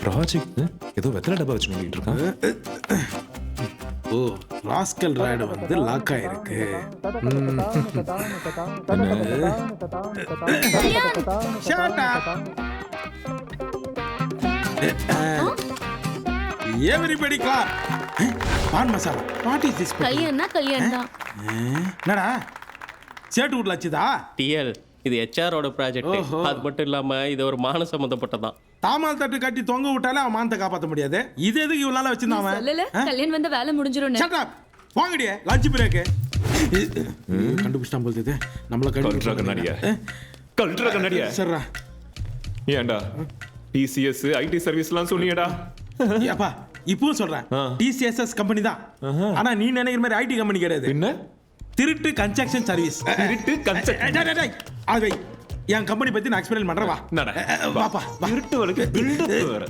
Project ஏதோ வெத்தலை டப்பா வச்சு நோண்டிட்டு இருக்கான். ஓ ராஸ்கல் ராய்டு வந்து லாக் ஆயிருக்கு. Shut up. Everybody clap. Porn masala. What is this? கல்யாணம்னா கல்யாணம் தான். என்னடா சேட்டு வீட்ல வச்சுதா? டிஎல் இது ஹெச்ஆரோட ப்ராஜெக்ட். ஓஹோ. அது மட்டும் இல்லாம இது ஒரு மான சம்பந்தப்பட்டதான். தாமால் தட்டு கட்டி தொங்க விட்டாலே அவன் மானத்தை காப்பாற்ற முடியாது. இது எதுக்கு இவ்வளவு நாளா வச்சிருந்தான் அவன்? சொல்லல கல்யாணம் வந்த வேலை முடிஞ்சிரும். Shut up. வாங்கடியே லஞ்ச் பிரேக். கண்டுபிடிச்சான் போகுது. நம்மள கல்ட்ரா கண்ணாடியா? கல்ட்ரா கண்ணாடியா? சரிடா. ஏன்டா டிசிஎஸ் ஐடி சர்வீஸ்லாம் சொன்னியடா? ஏப்பா இப்பவும் சொல்றேன். டிசிஎஸ்எஸ் கம்பெனி தான். ஆனா நீ நினைக்கிற மாதிரி ஐடி கம்பெனி கிடையாது. என்ன திருட்டு கன்ஸ்ட்ரக்ஷன் சர்வீஸ். திருட்டு கன்ஸ்ட்ரக்ஷன்? அது வை. என் கம்பெனி பத்தி நான் எக்ஸ்பிளைன் பண்றேன். வா நட. வாப்பா வா. திருட்டு வழக்கு பில்டப் வேற.